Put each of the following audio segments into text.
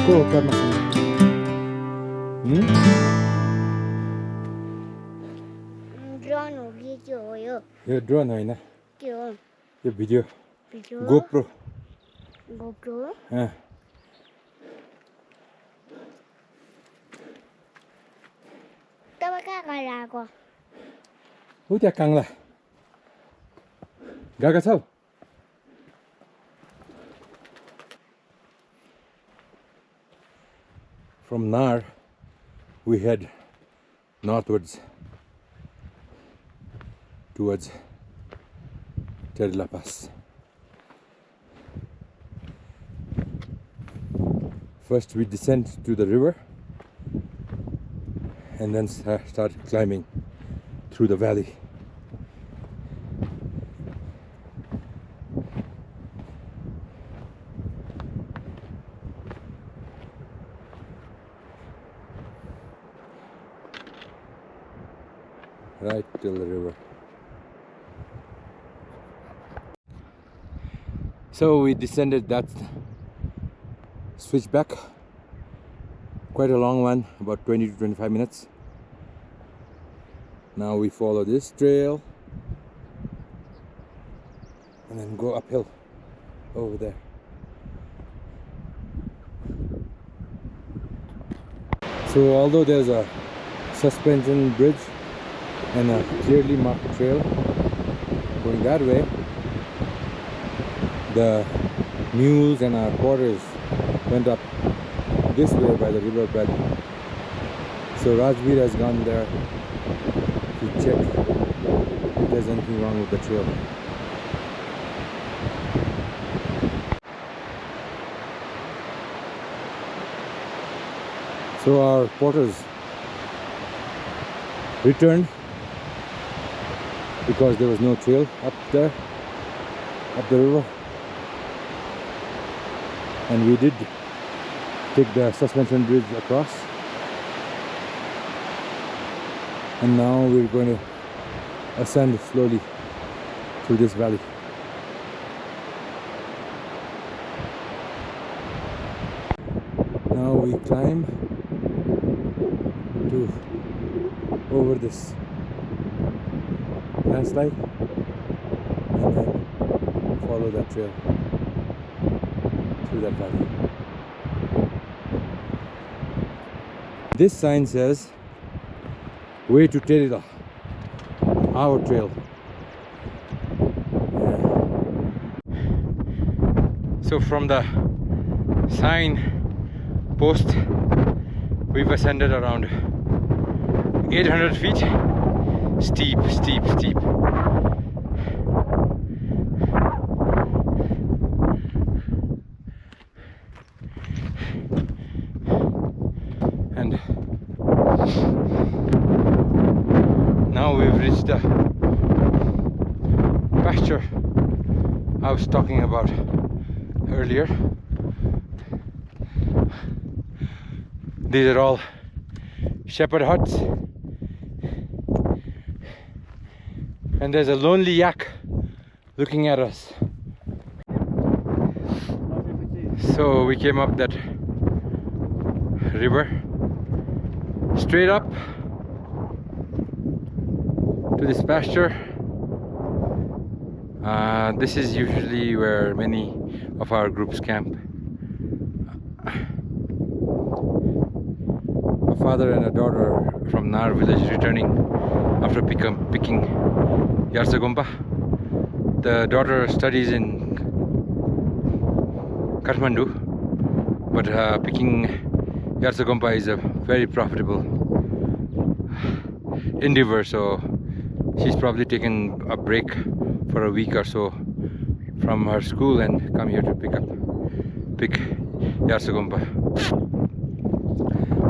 Go, Upper Mustang. Drone हो कि के हो यो यो ड्रोन होइन के हो यो भिडियो भिडियो गोप्रो गोप्रो तपाईँ कहाँ गएर आएको ऊ त्यहाँ काङ्ला गएका छौ From Nar we head northwards towards Terila Pass. First we descend to the river and then start climbing through the valley. Right till the river. So we descended that switchback, quite a long one, about 20 to 25 minutes. Now we follow this trail and then go uphill over there. So although there's a suspension bridge and a clearly marked trail going that way, the mules and our quarters went up this way by the river bed. So Rajveer has gone there to check if there's anything wrong with the trail. So our porters returned because there was no trail up there, up the river, and we did take the suspension bridge across, and now we're going to ascend slowly through this valley. Now we climb to over this landslide and then follow that trail through that valley. This sign says way to Terila, our trail. So from the sign post we've ascended around 800 feet. Steep. And now we've reached the pasture I was talking about earlier. These are all shepherd huts. And there's a lonely yak looking at us. So we came up that river straight up to this pasture. This is usually where many of our groups camp. A father and a daughter from Nar village returning after picking Gompa. The daughter studies in Kathmandu, but picking Gompa is a very profitable endeavor, so she's probably taken a break for a week or so from her school and come here to pick Gompa.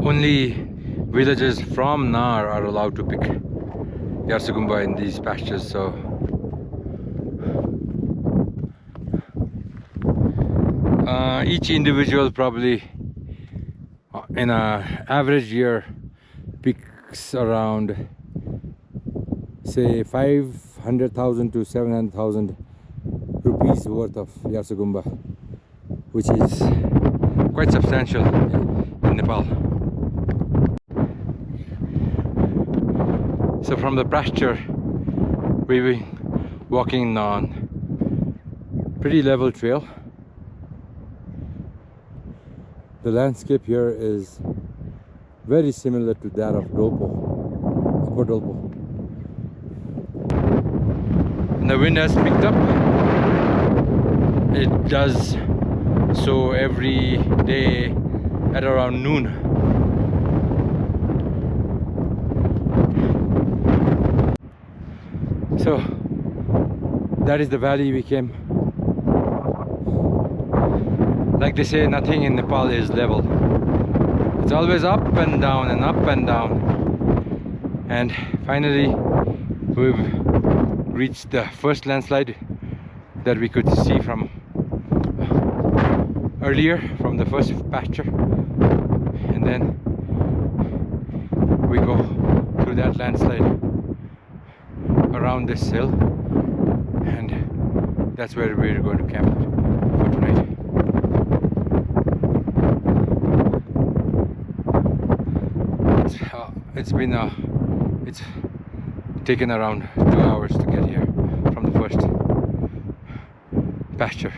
Only villagers from Nar are allowed to pick Gompa in these pastures, so each individual probably in a average year picks around, say, 500,000 to 700,000 rupees worth of Gompa, which is quite substantial in Nepal. So from the pasture, we were walking on pretty level trail. The landscape here is very similar to that of Dolpo, Upper Dolpo. And the wind has picked up. It does so every day at around noon. So that is the valley we came. Like they say, nothing in Nepal is level. It's always up and down and up and down. And finally we've reached the first landslide that we could see from earlier, from the first pasture. And then we go through that landslide around this hill, and that's where we're going to camp for tonight. It's taken around 2 hours to get here from the first pasture.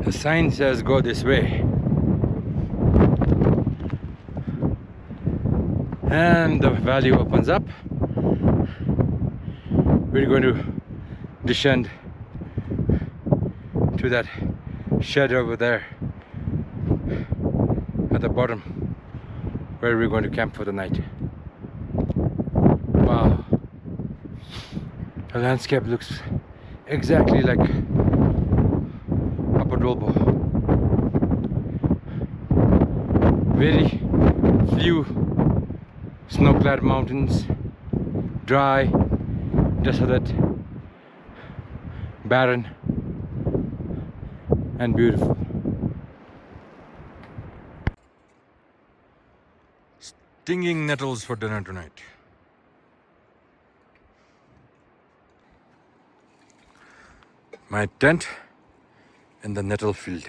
The sign says go this way, and the valley opens up. We're going to descend to that shed over there at the bottom, where we're going to camp for the night. Wow, the landscape looks exactly like Upper Dolpo. Very few snow-clad mountains, dry, desolate, barren, and beautiful. Stinging nettles for dinner tonight. My tent in the nettle field.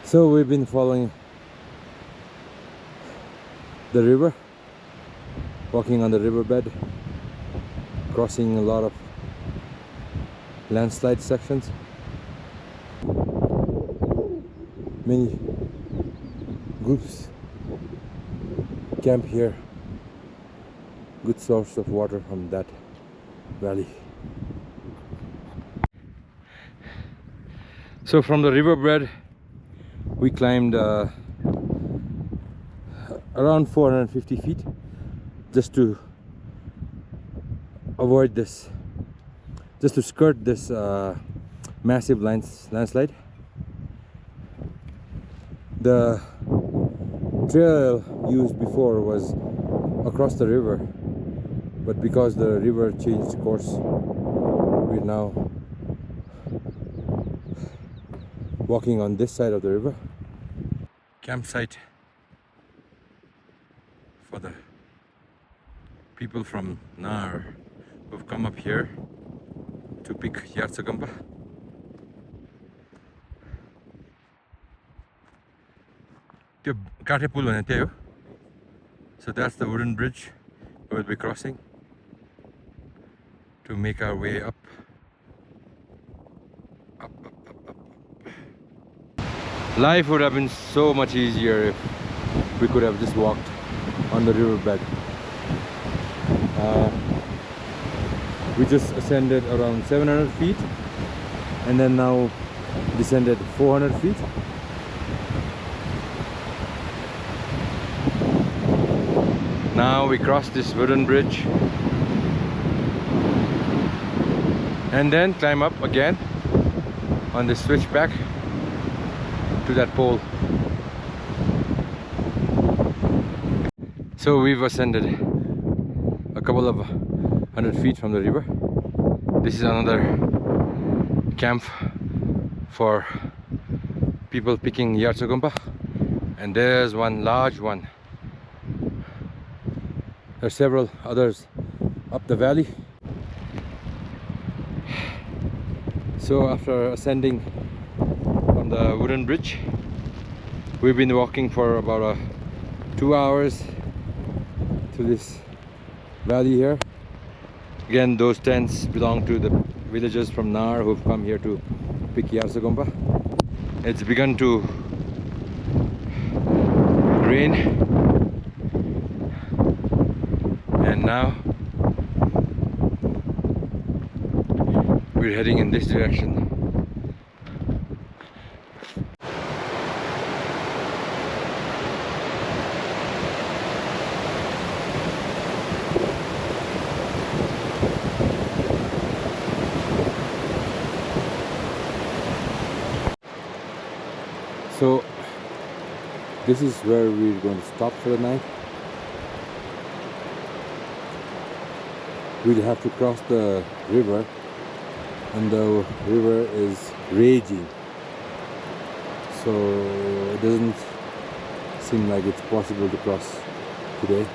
So we've been following the river, walking on the riverbed, crossing a lot of landslide sections. Many groups camp here. Good source of water from that valley. So from the riverbed we climbed around 450 feet just to avoid this, just to skirt this massive landslide. The trail used before was across the river, but because the river changed course, we're now walking on this side of the river. Campsite for the people from Nar who've come up here to pick Gompa. So that's the wooden bridge we'll be crossing to make our way up. Life would have been so much easier if we could have just walked on the riverbed. We just ascended around 700 feet and then now descended 400 feet. Now we cross this wooden bridge and then climb up again on the switchback to that pole. So we've ascended a couple of 100 feet from the river. This is another camp for people picking Gompa, and there's one large one. There are several others up the valley. So after ascending from the wooden bridge, we've been walking for about 2 hours to this valley here. Again, those tents belong to the villagers from Nar who've come here to pick Gompa. It's begun to rain, and now we're heading in this direction. So this is where we're going to stop for the night. We'll have to cross the river, and the river is raging, so it doesn't seem like it's possible to cross today.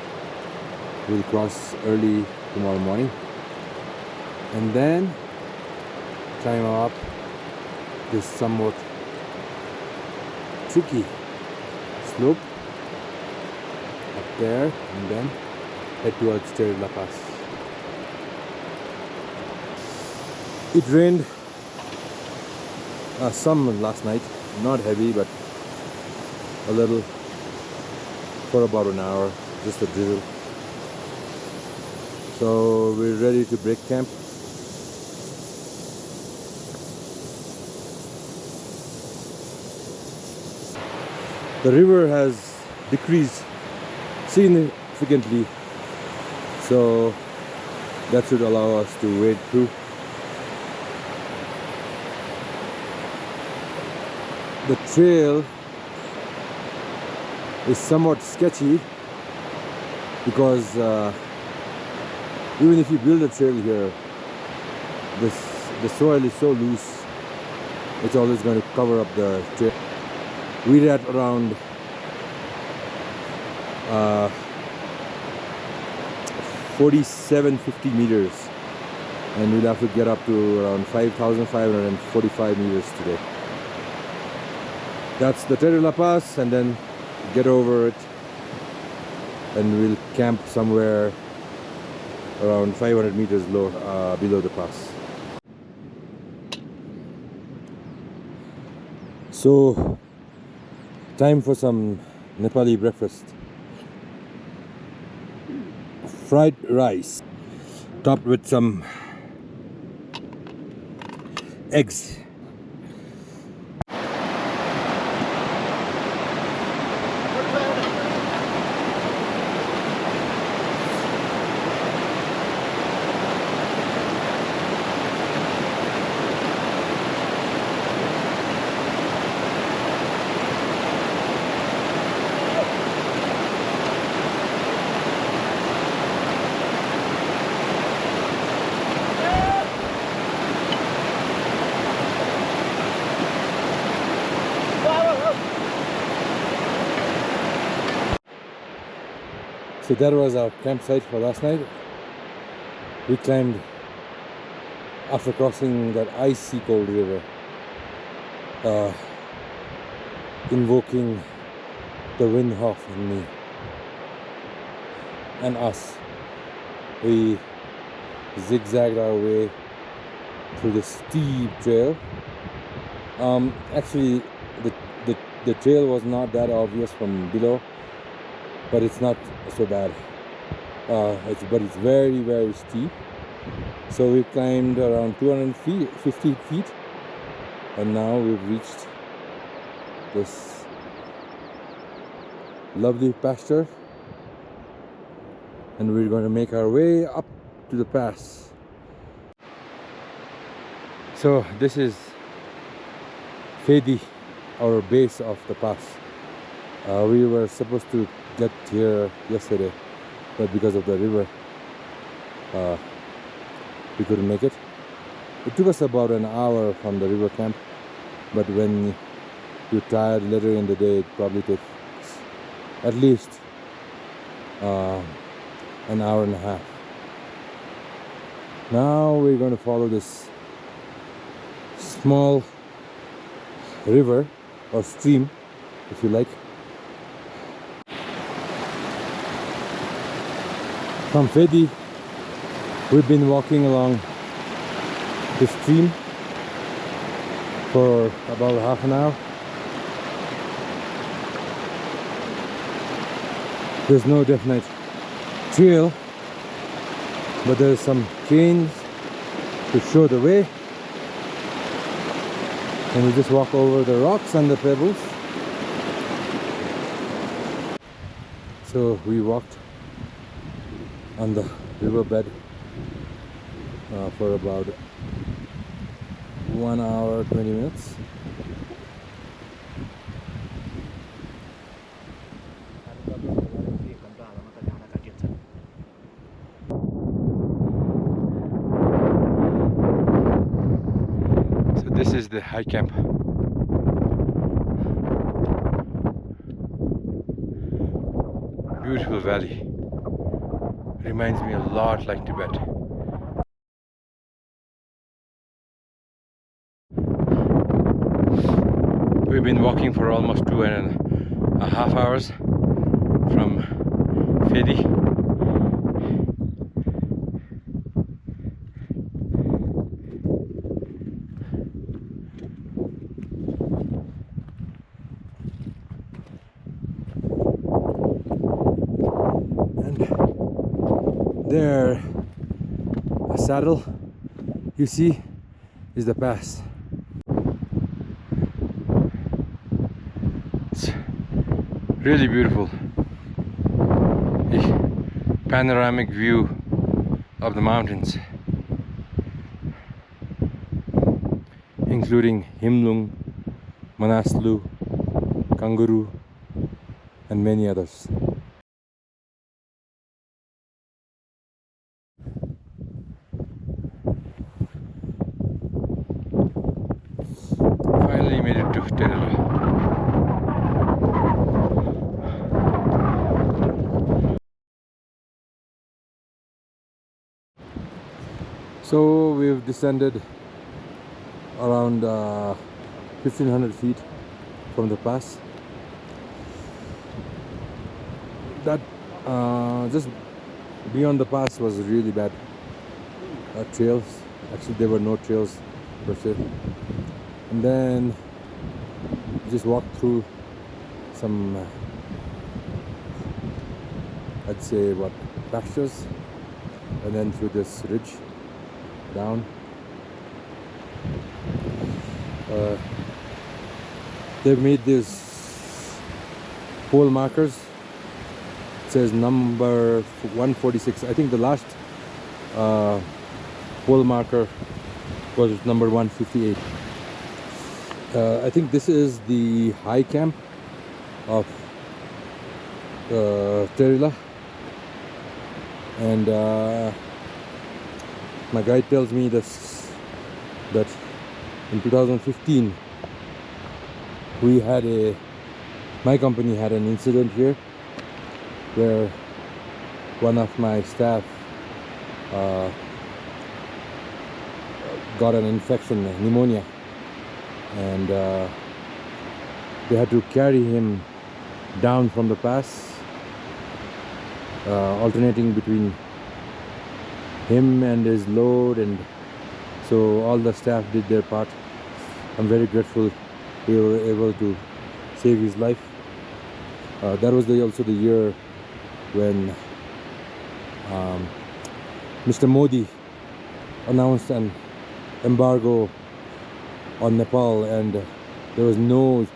We'll cross early tomorrow morning and then climb up this somewhat tricky slope up there and then head towards Terila Pass. It rained some last night, not heavy but a little, for about an hour, just a drizzle. So we're ready to break camp. The river has decreased significantly, so that should allow us to wade through. The trail is somewhat sketchy because even if you build a trail here, the soil is so loose, it's always going to cover up the trail. We're at around 4750 meters, and we'll have to get up to around 5545 meters today. That's the Terila Pass, and then get over it and we'll camp somewhere around 500 meters low, below the pass. So time for some Nepali breakfast. Fried rice topped with some eggs. So that was our campsite for last night. We climbed after crossing that icy cold river, invoking the Windhoek in me and us. We zigzagged our way through the steep trail. Actually, the trail was not that obvious from below, but it's not so bad. But it's very, very steep. So we climbed around 250 feet, and now we've reached this lovely pasture, and we're going to make our way up to the pass. So this is Fedi, our base of the pass. We were supposed to get here yesterday, but because of the river we couldn't make it. It took us about an hour from the river camp, but when you're tired later in the day, it probably takes at least an hour and a half. Now we're going to follow this small river or stream, if you like. From Fedi, we've been walking along the stream for about half an hour. There's no definite trail, but there's some chains to show the way, and we just walk over the rocks and the pebbles. So we walked on the riverbed for about 1 hour 20 minutes. So this is the high camp. Beautiful valley. Reminds me a lot like Tibet. We've been walking for almost 2.5 hours from Fedi. And there, a saddle you see is the pass. Really beautiful. A panoramic view of the mountains, including Himlung, Manaslu, Kangaroo, and many others. Finally made it to Terila. So we've descended around 1500 feet from the pass. That just beyond the pass was really bad trails. Actually, there were no trails per se. And then we just walked through some, I'd say, pastures, and then through this ridge down. They've made these pole markers. It says number 146. I think the last pole marker was number 158. I think this is the high camp of Terila, and my guide tells me this, that in 2015 my company had an incident here where one of my staff got an infection, pneumonia, and they had to carry him down from the pass, alternating between him and his load, and so all the staff did their part. I'm very grateful we were able to save his life. That was also the year when Mr. Modi announced an embargo on Nepal, and there was no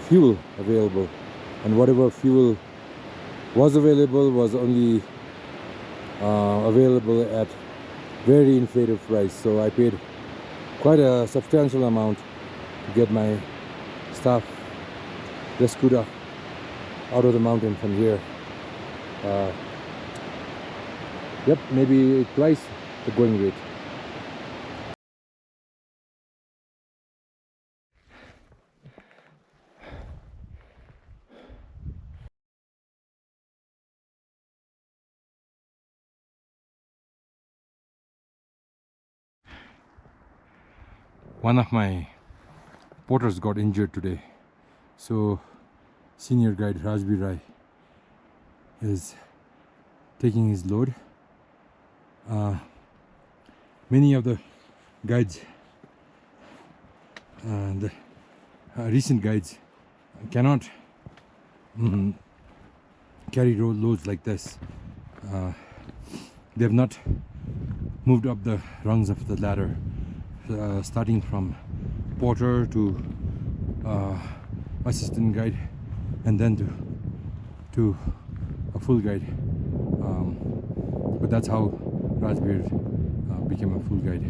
fuel available, and whatever fuel was available was only available at very inflated price. So I paid quite a substantial amount to get my staff rescued out of the mountain from here. Yep, maybe twice the going rate. One of my porters got injured today, so senior guide Rajbir Rai is taking his load. Many of the guides, the recent guides, cannot carry loads like this. They have not moved up the rungs of the ladder, starting from porter to assistant guide, and then to a full guide. But that's how Rajbir became a full guide.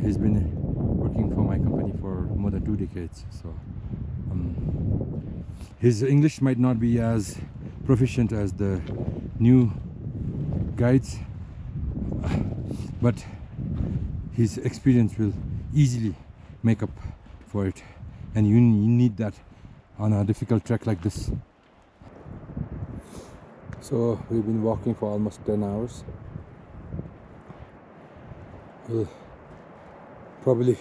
He's been working for my company for more than 2 decades, so his English might not be as proficient as the new guides, but his experience will easily make up for it, and you need that on a difficult trek like this. So we've been walking for almost 10 hours. We'll probably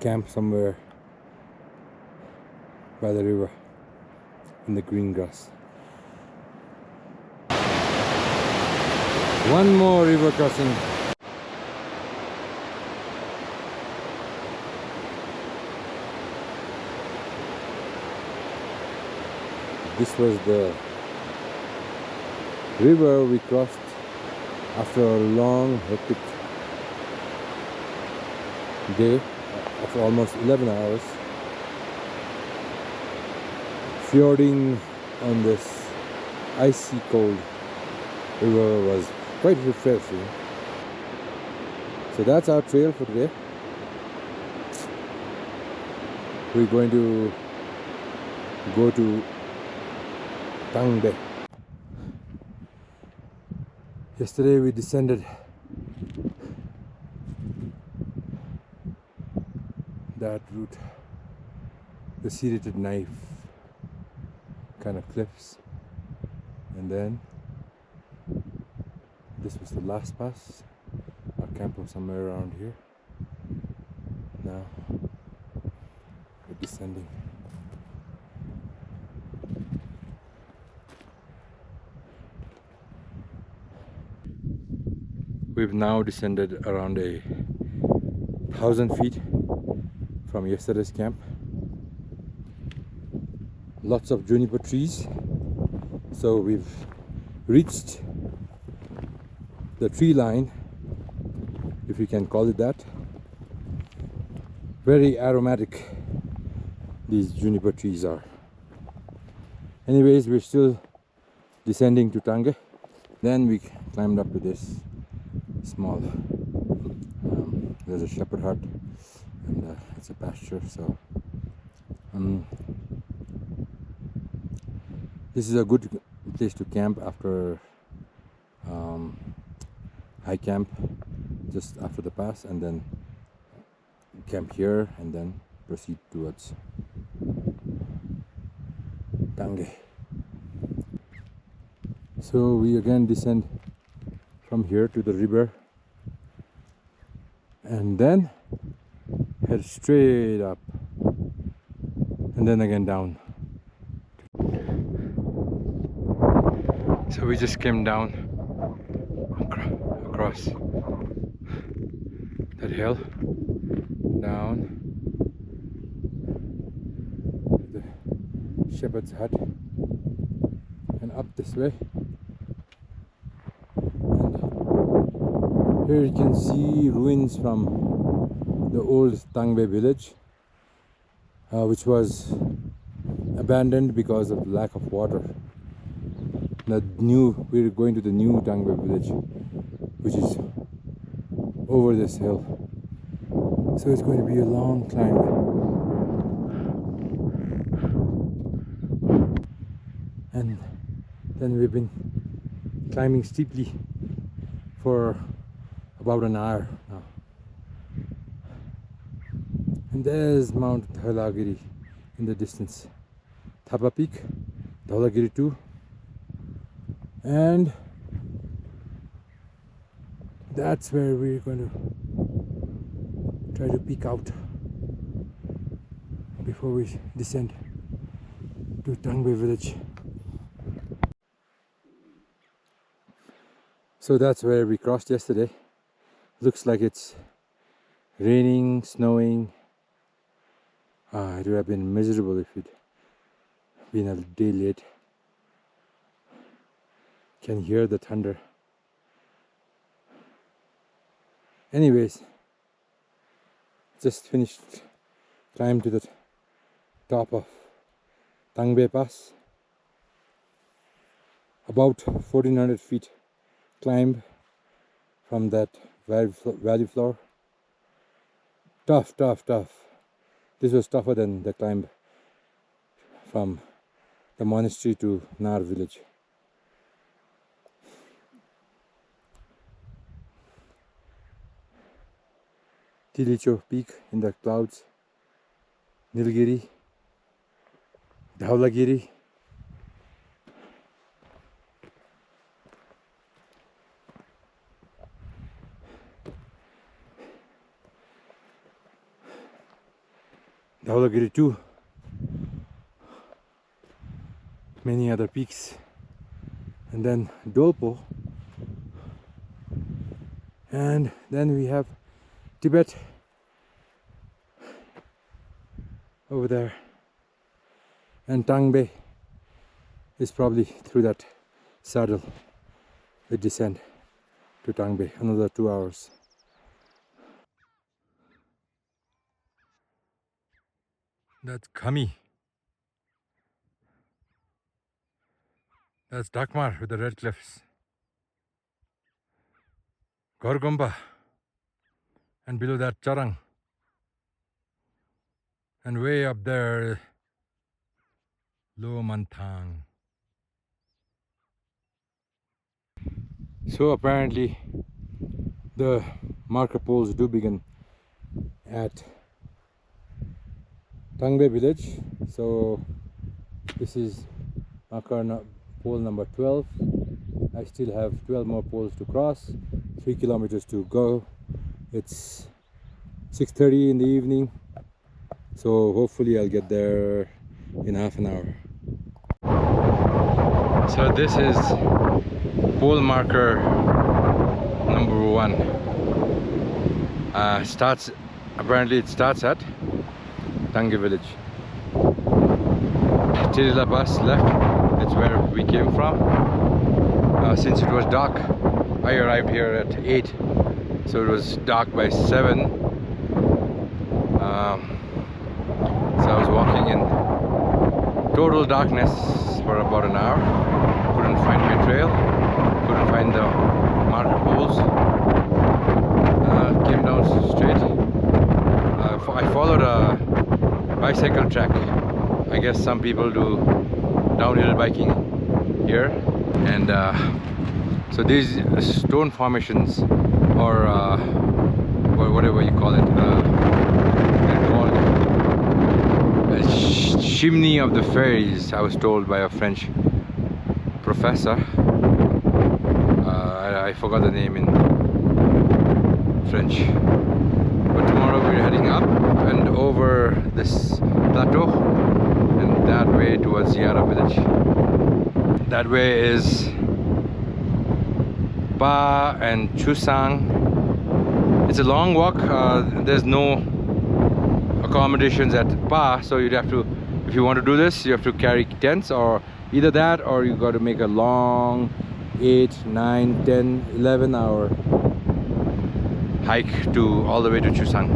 camp somewhere by the river in the green grass. One more river crossing. This was the river we crossed after a long, hectic day of almost 11 hours. Fjording on this icy cold river was quite refreshing. So that's our trail for today. We're going to go to Tangge. Yesterday we descended that route, the serrated knife kind of cliffs, and then this was the last pass. Our camp was somewhere around here. Now we're descending. We've now descended around 1,000 feet from yesterday's camp. Lots of juniper trees. So we've reached the tree line, if you can call it that. Very aromatic these juniper trees are. Anyways, we're still descending to Tangge. Then we climbed up to this small, there's a shepherd hut, and it's a pasture. So this is a good place to camp after high camp just after the pass, and then camp here and then proceed towards Tangge. So we again descend from here to the river and then head straight up and then again down. So we just came down across that hill, down to the shepherd's hut and up this way. And here you can see ruins from the old Tangge village, which was abandoned because of lack of water. We're going to the new Tangge village, which is over this hill. So it's going to be a long climb. And then we've been climbing steeply for about an hour now. And there's Mount Dhaulagiri in the distance. Thapa Peak, Dhaulagiri 2. And that's where we're going to try to peek out before we descend to Tangge village. So that's where we crossed yesterday. Looks like it's raining, snowing. It would have been miserable if it been a day late. Can hear the thunder. Anyways, just finished climb to the top of Tangge Pass. About 1400 feet climb from that valley floor. Tough. This was tougher than the climb from the monastery to Nar village. Tilicho peak in the clouds, Nilgiri, Dhaulagiri. Dhaulagiri too. Many other peaks. And then Dolpo. And then we have Tibet over there, and Tangbe is probably through that saddle. We descend to Tangbe, another 2 hours. That's Kami. That's Dakmar with the red cliffs. Gompa. And below that Charang. And way up there, low Manthang. So apparently the marker poles do begin at Tangbe village. So this is marker pole number 12. I still have 12 more poles to cross, 3 kilometers to go. It's 6:30 in the evening, so hopefully I'll get there in half an hour. So this is pole marker number 1. Apparently it starts at Tangge village. Terila Pass left, that's where we came from. Since it was dark, I arrived here at 8. So it was dark by 7. So I was walking in total darkness for about an hour. Couldn't find my trail, couldn't find the marker poles. Came down straight. I followed a bicycle track. I guess some people do downhill biking here. And so these stone formations, or whatever you call it, they're called a chimney of the fairies, I was told by a French professor. I forgot the name in French. But tomorrow we're heading up and over this plateau and that way towards Yara village. That way is Pa and Chusong. It's a long walk. There's no accommodations at Pa, so you'd have to, if you want to do this, you have to carry tents, or either that or you got to make a long 8, 9, 10, 11 hour hike to all the way to Chusong.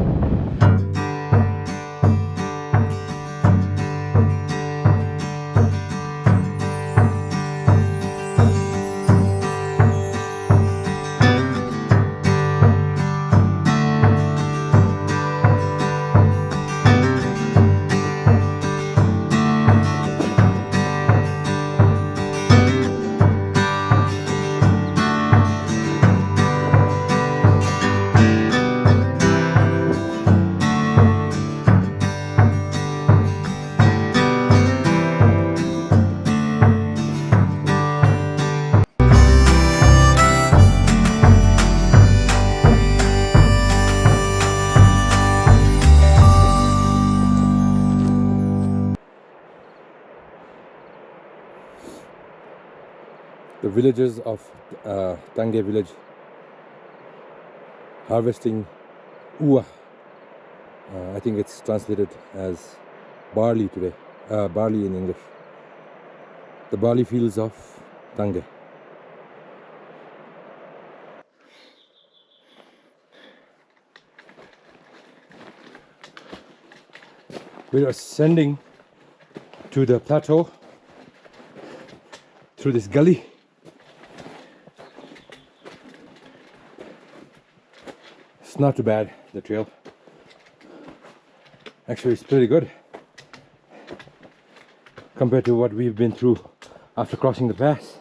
the villagers of Tangge village harvesting ua. I think it's translated as barley today. Barley in English. The barley fields of Tangge. We are ascending to the plateau through this gully. It's not too bad, the trail. Actually, it's pretty good compared to what we've been through after crossing the pass.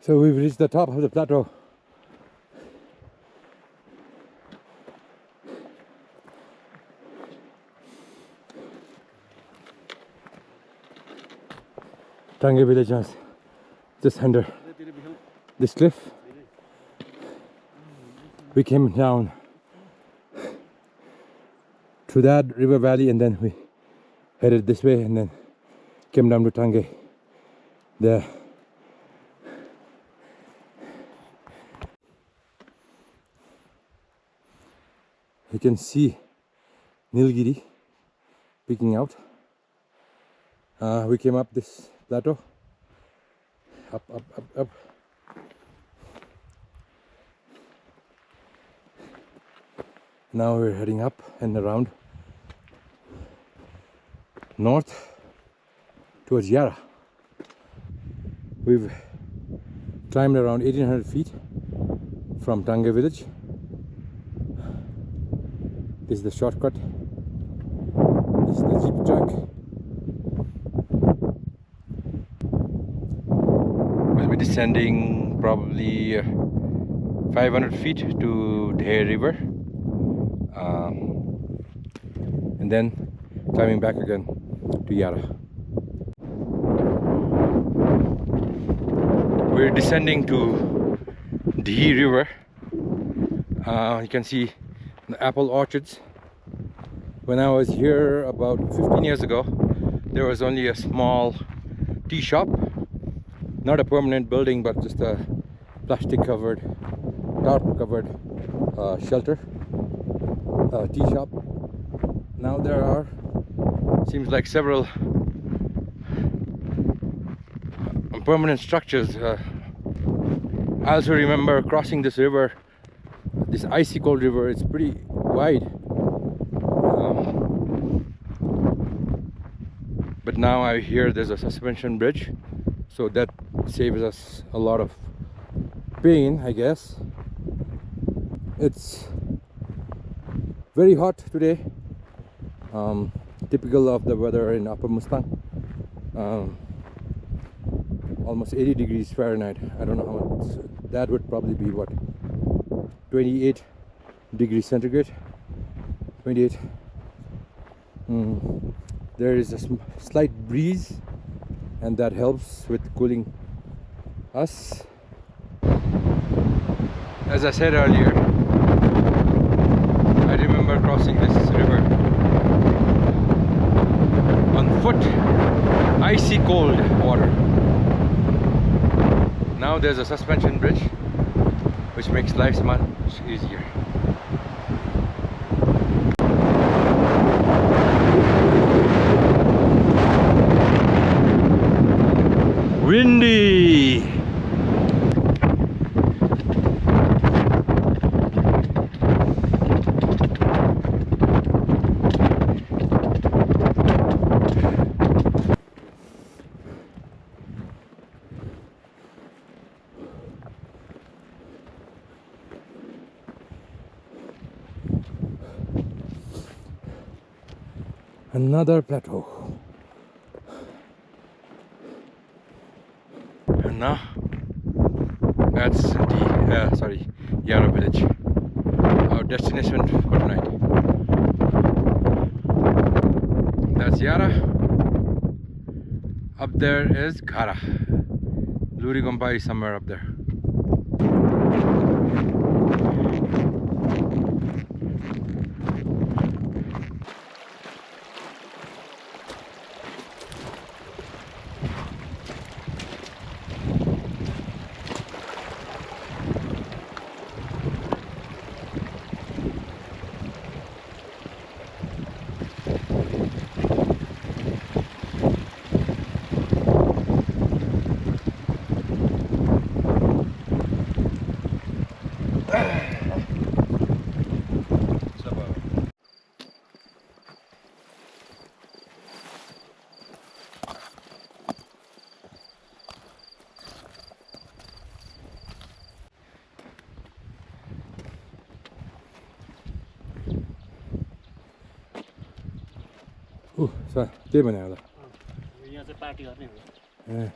So we've reached the top of the plateau. Tangge village is just under this cliff. We came down through that river valley and then we headed this way and then came down to Tangge. There. You can see Nilgiri peeking out. We came up this plateau, up. Now we're heading up and around north towards Yara. We've climbed around 1800 feet from Tangge village. This is the shortcut. This is the jeep track. We'll be descending probably 500 feet to Teri river and then climbing back again to Yara. We're descending to Teri river. You can see the apple orchards. When I was here about 15 years ago, there was only a small tea shop, not a permanent building but just a plastic covered, tarp covered shelter, tea shop. Now there are, seems like several permanent structures. I also remember crossing this river, this icy cold river. It's pretty wide, but now I hear there's a suspension bridge, so that saves us a lot of pain, I guess. It's very hot today, typical of the weather in Upper Mustang. Almost 80 degrees Fahrenheit. I don't know how much that would probably be. What, 28 degrees centigrade? 28. There is a slight breeze and that helps with cooling us. As I said earlier, I remember crossing this river on foot, icy cold water. Now there's a suspension bridge which makes life much easier. Windy! Another plateau. And now that's the Yara village, our destination for tonight. That's Yara. Up there is Ghara, Luri Gompa is somewhere up there. त्यही भने होला यहाँ चाहिँ party गर्ने हो ए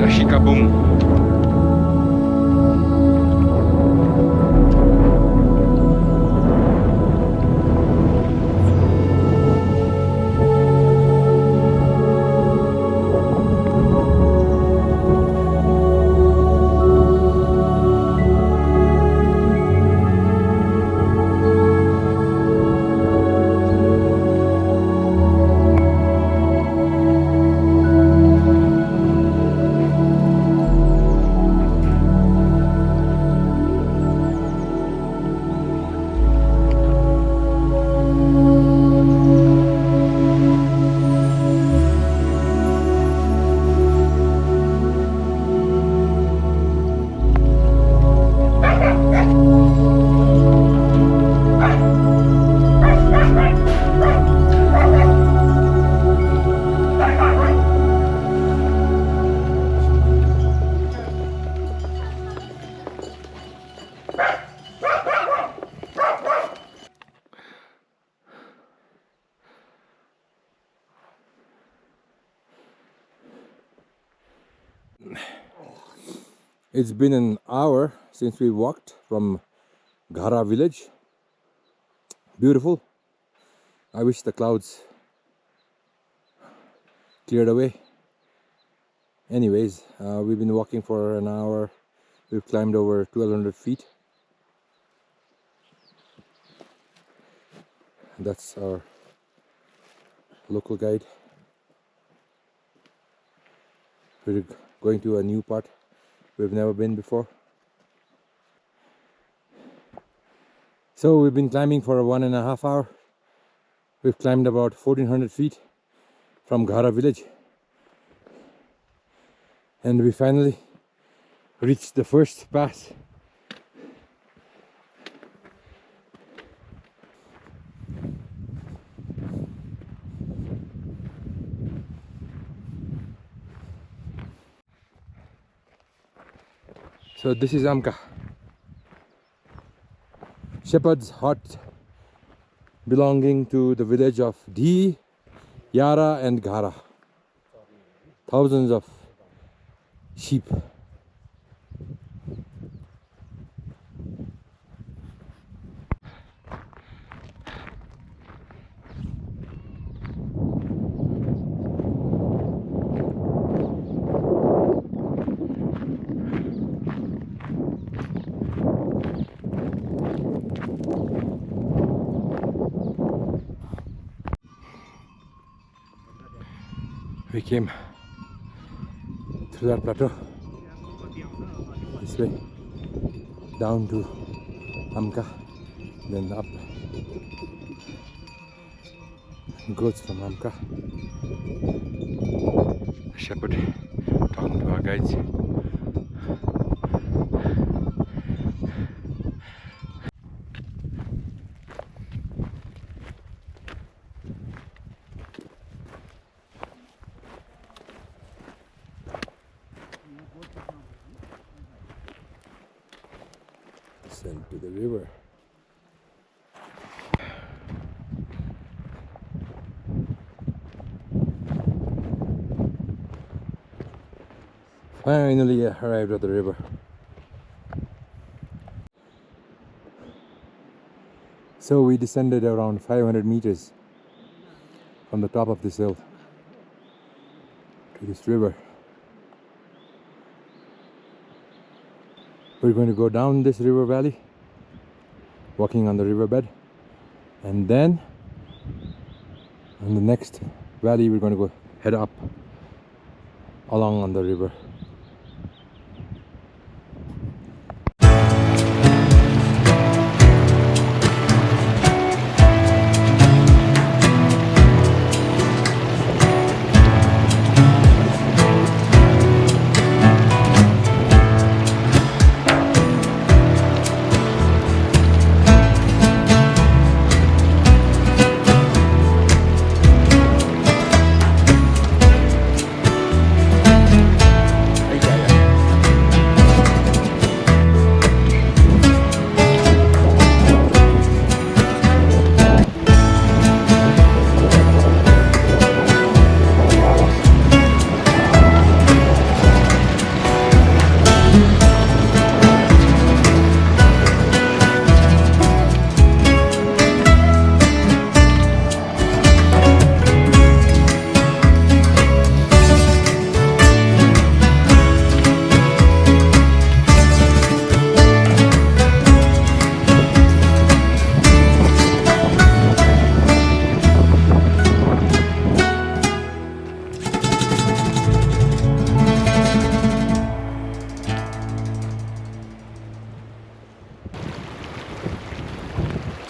Tashi Kabum. It's been an hour since we walked from Ghara village. Beautiful. I wish the clouds cleared away. Anyways, we've been walking for an hour. We've climbed over 1200 feet. That's our local guide. We're going to a new part we've never been before. So we've been climbing for 1.5 hours. We've climbed about 1400 feet from Ghara village. And we finally reached the first pass. So this is Amka, shepherd's hut belonging to the village of Yara and Ghara. thousands of sheep. We came through that plateau this way down to Amka, then up goes from Amka. A shepherd talking to our guides. Sent to the river. Finally arrived at the river. So we descended around 500 meters from the top of this hill to this river. We're going to go down this river valley, walking on the riverbed, and then on the next valley we're going to go head up along on the river.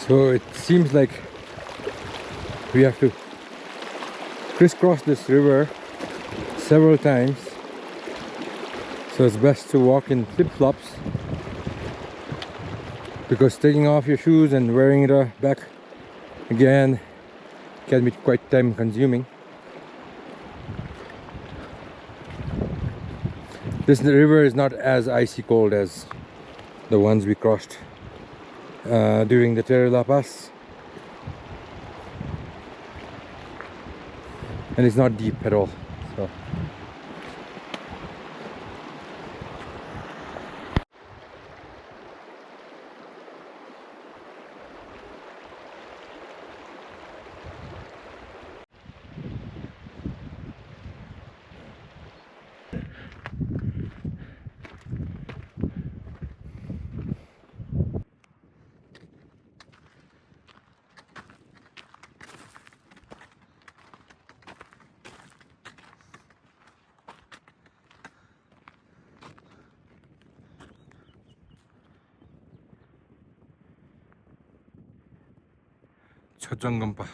So it seems like we have to crisscross this river several times, so it's best to walk in flip-flops, because taking off your shoes and wearing it back again can be quite time consuming. This river is not as icy cold as the ones we crossed during the Terila Pass, and it's not deep at all. So Chusong Gompa.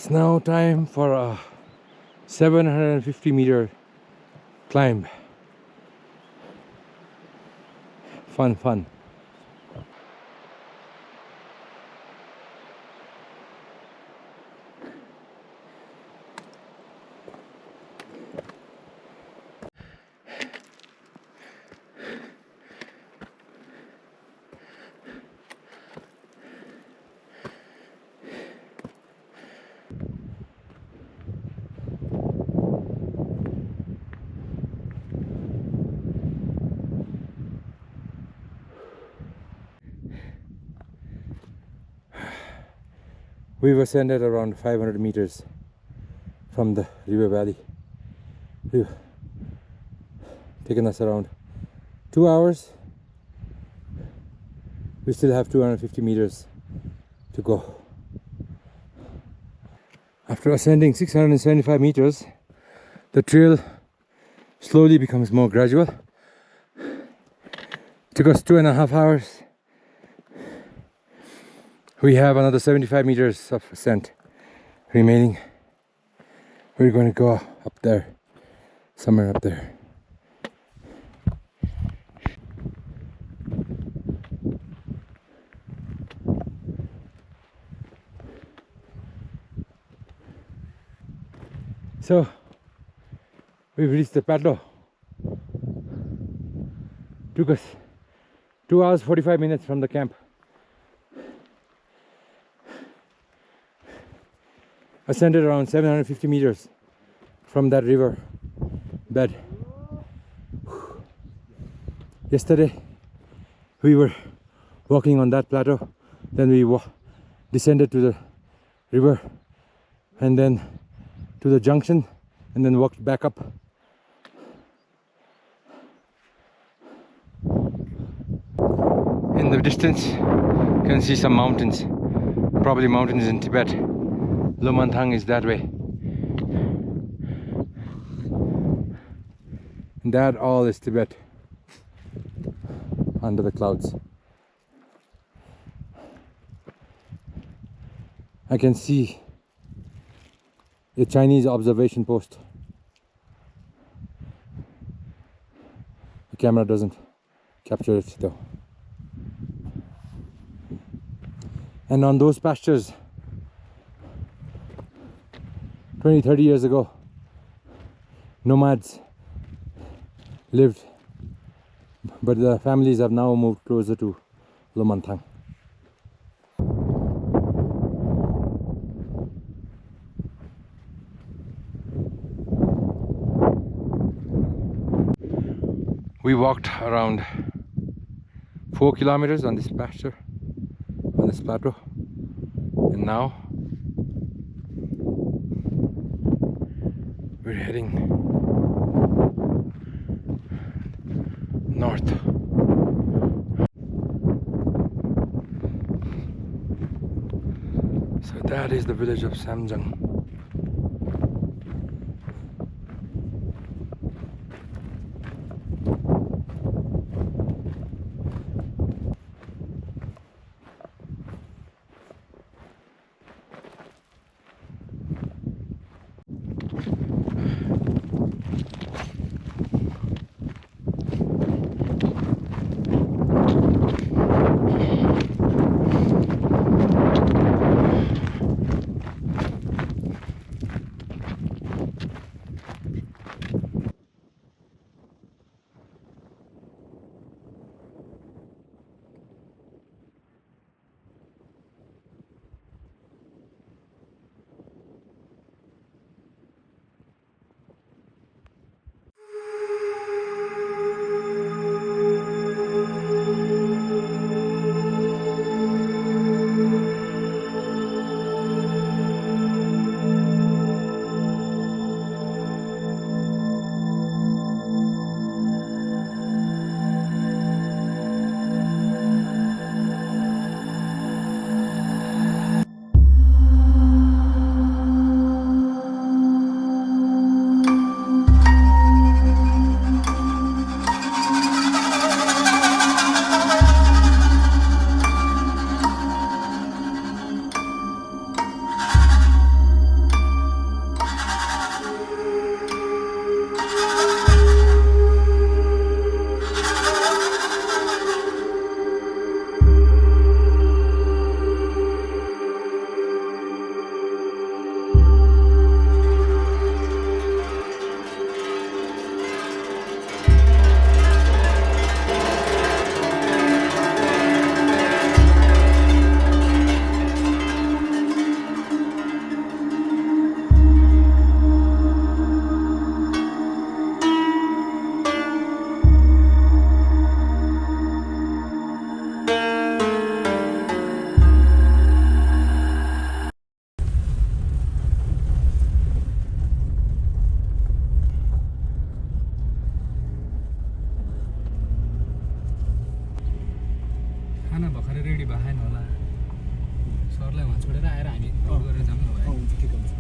It's now time for a 750-meter climb. Fun. We've ascended around 500 meters from the river valley. We've taken us around 2 hours. We still have 250 meters to go. After ascending 675 meters, the trail slowly becomes more gradual. Took us 2.5 hours. We have another 75 meters of ascent remaining. We're going to go up there, somewhere up there. So we've reached the plateau. Took us 2 hours 45 minutes from the camp. Ascended around 750 meters from that river bed. Yesterday we were walking on that plateau, then we descended to the river and then to the junction and then walked back up. In the distance you can see some mountains, probably mountains in Tibet. Manthang is that way. And that all is Tibet under the clouds. I can see a Chinese observation post. The camera doesn't capture it though. And on those pastures 20-30 years ago, nomads lived, but the families have now moved closer to Manthang. We walked around 4 kilometers on this pasture, on this plateau, and now we're heading north. So that is the village of Samjung. खाना भर्खरै ready भएन होला सरलाई वहाँ छोडेर आएर हामी गरेर जाऊँ न भाइ हुन्छ ठिक हुन्छ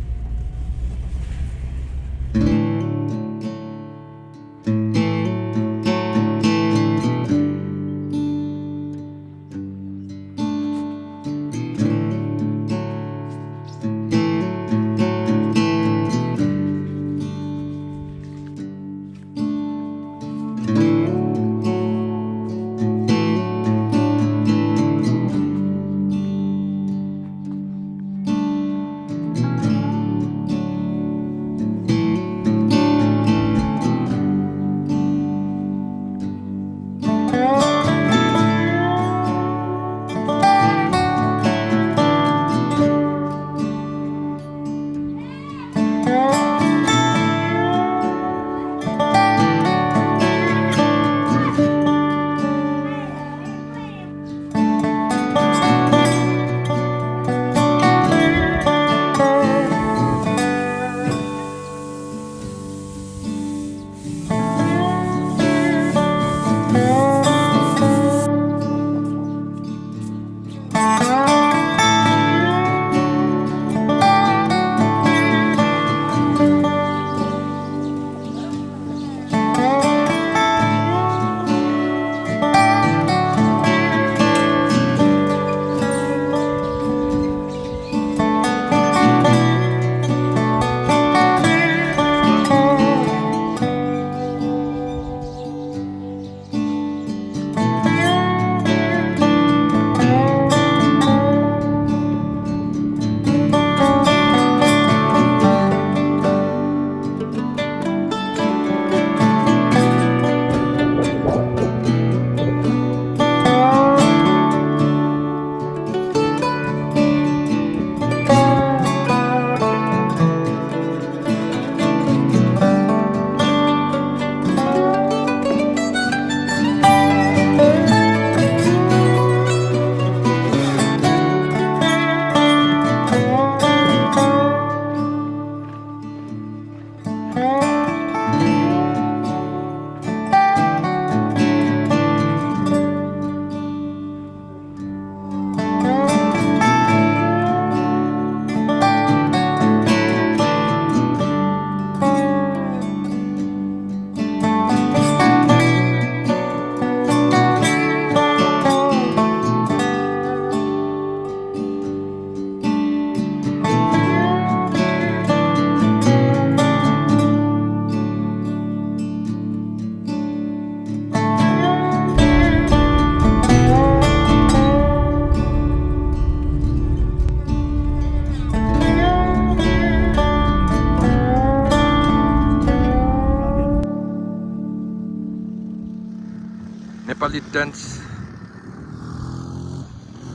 Nepali tents,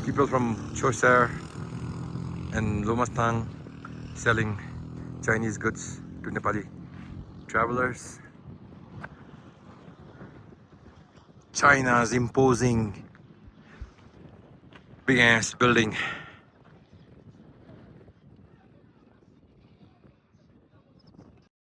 people from Chosar and Mustang selling Chinese goods to Nepali travelers. China's imposing big ass building